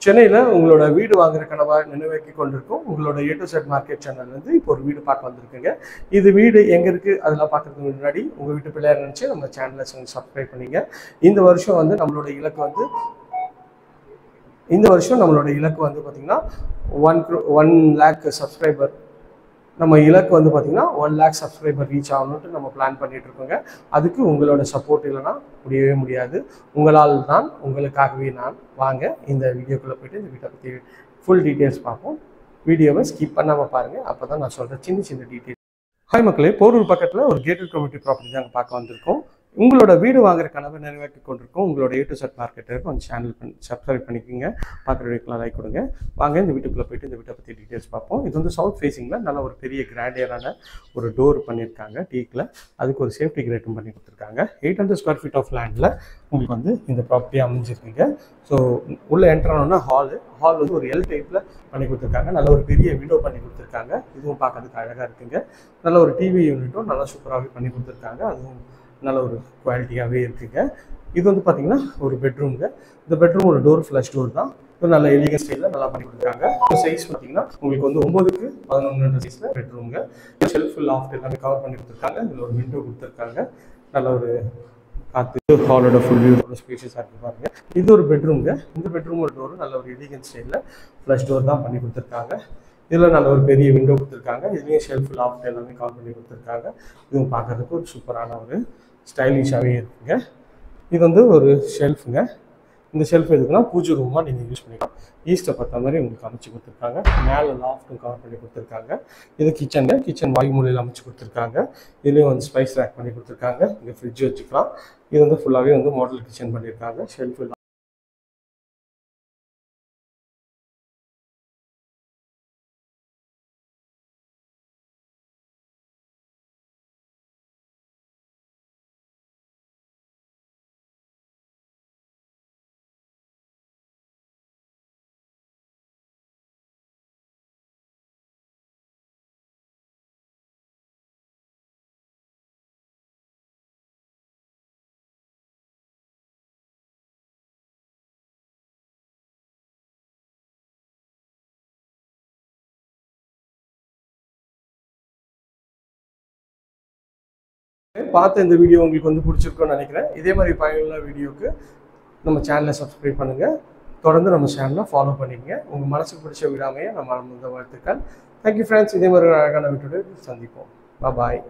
சென்னையில் உங்களோட வீடு வாங்குற கனவை நினைவாக்கி கொண்டிருக்கும் உங்களோட A to Z market channel வந்து இப்போ ஒரு வீடு பார்க்க வந்திருக்குங்க. இது வீடு எங்கே இருக்குது அதெல்லாம் பார்க்குறதுக்கு முன்னாடி உங்கள் வீட்டு பிள்ளையார் நினச்சி நம்ம சேனலை சப்ஸ்கிரைப் பண்ணிங்க. இந்த வருஷம் வந்து நம்மளோட இலக்கு வந்து பார்த்திங்கன்னா 1 lakh சப்ஸ்கிரைபர். நம்ம இலக்கு வந்து பார்த்திங்கன்னா 1 lakh சப்ஸ்கிரைபர் ரீச் ஆகணுன்ட்டு நம்ம பிளான் பண்ணிகிட்டு இருக்கோங்க. அதுக்கு உங்களோட சப்போர்ட் இல்லைன்னா முடியவே முடியாது. உங்களால் தான், உங்களுக்காகவே நான். வாங்க இந்த வீடியோக்குள்ளே போய்ட்டு இந்த வீட்டை பற்றி ஃபுல் டீட்டெயில்ஸ் பார்ப்போம். வீடியோவை ஸ்கிப் பண்ணாமல் பாருங்கள், அப்போ தான் நான் சொல்கிற சின்ன சின்ன டீட்டெயில்ஸ். ஹாய் மக்களே, போரூர் பக்கத்தில் ஒரு கேட்டட் கம்யூனிட்டி ப்ராப்பர்ட்டி தாங்க பார்க்க வந்திருக்கோம். உங்களோட வீடு வாங்குற கனவை நிறைவேற்றி கொண்டிருக்கோம் உங்களோட A to Z மார்க்கெட்டு கொஞ்சம் சேனல் சப்ஸ்கிரைப் பண்ணிக்கோங்க. பார்க்குற வீட்டுக்கெலாம் லைக் கொடுங்க. வாங்க இந்த வீட்டுக்குள்ளே போய்ட்டு இந்த வீட்டை பற்றி டீட்டெயில்ஸ் பார்ப்போம். இது வந்து சவுத் ஃபேஸிங்கில் நல்ல ஒரு பெரிய கிராண்டியரான ஒரு டோர் பண்ணியிருக்காங்க டீக்கில். அதுக்கு ஒரு சேஃப்டி கிரேட்டும் பண்ணி கொடுத்துருக்காங்க. 800 square feet ஆஃப் லேண்டில் உங்களுக்கு வந்து இந்த ப்ராப்பர்ட்டி அமைஞ்சிருக்குங்க. ஸோ உள்ளே என்ட்ரானோன்னா ஹால் வந்து ஒரு எல் டைப்பில் பண்ணி கொடுத்துருக்காங்க. நல்ல ஒரு பெரிய விண்டோ பண்ணி கொடுத்துருக்காங்க. இதுவும் பார்க்கறதுக்கு அழகாக இருக்குங்க. நல்ல ஒரு டிவி யூனிட்டும் நல்லா சூப்பராகவே பண்ணி கொடுத்துருக்காங்க. அதுவும் நல்ல ஒரு குவாலிட்டியாகவே இருக்குங்க. இது வந்து பார்த்திங்கன்னா ஒரு பெட்ரூம்ங்க. இந்த பெட்ரூம் ஒரு டோர் ஃப்ளஷ் டோர் தான். இது நல்ல எலிகன் ஸ்டைலில் நல்லா பண்ணி கொடுத்துருக்காங்க. சைஸ் பார்த்திங்கன்னா உங்களுக்கு வந்து 9க்கு 11 சைஸில் பெட்ரூம்ங்க. ஷெல்ஃப் லாஃப்ட் எல்லாமே கவர் பண்ணி கொடுத்துருக்காங்க. இதில் ஒரு விண்டோ கொடுத்துருக்காங்க. நல்ல ஒரு காற்று ஹாலோட ஃபுல் வியூ ஸ்பேஷியஸாக இருக்குது பாருங்க. இது ஒரு பெட்ரூம்ங்க. இந்த பெட்ரூம் ஒரு டோர் நல்ல ஒரு எலிகன் ஸ்டைலில் ஃப்ளஷ் டோர் தான் பண்ணி கொடுத்துருக்காங்க. இதில் நல்ல ஒரு பெரிய விண்டோ கொடுத்துருக்காங்க. இதுலேயும் ஷெல்ஃப் லாஃப்ட் எல்லாமே கவர் பண்ணி கொடுத்துருக்காங்க. இதுவும் பார்க்கறதுக்கு ஒரு சூப்பரான ஒரு ஸ்டைலிஷாகவே இருக்குங்க. இது வந்து ஒரு ஷெல்ஃபுங்க. இந்த ஷெல்ஃப் எதுக்குன்னா பூஜை ரூமாக நீங்கள் யூஸ் பண்ணிக்கலாம். ஈஸ்ட்டை பார்த்த மாதிரி உங்களுக்கு அமைச்சு கொடுத்துருக்காங்க. மேலே லாஃப்ட்டும் கவர் பண்ணி கொடுத்துருக்காங்க. இது கிச்சன் வாயு மூலையில் அமைச்சு கொடுத்துருக்காங்க. இதுலேயும் வந்து ஸ்பைஸ் ரேக் பண்ணி கொடுத்துருக்காங்க. இங்கே ஃப்ரிட்ஜ் வச்சுக்கலாம். இது வந்து ஃபுல்லாகவே வந்து மாடல் கிச்சன் பண்ணியிருக்காங்க. ஷெல்ஃபு பார்த்த இந்த வீடியோ உங்களுக்கு வந்து பிடிச்சிருக்குன்னு நினைக்கிறேன். இதே மாதிரி பயனுள்ள வீடியோவுக்கு நம்ம சேனலை சப்ஸ்கிரைப் பண்ணுங்கள். தொடர்ந்து நம்ம சேனலை ஃபாலோ பண்ணிக்கங்க. உங்கள் மனசுக்கு பிடிச்ச விடாமையே நம்ம வாழ்த்துக்கள். Thank you friends. இதே மாதிரி ஒரு அழகான வீடியோட சந்திப்போம். பாய்.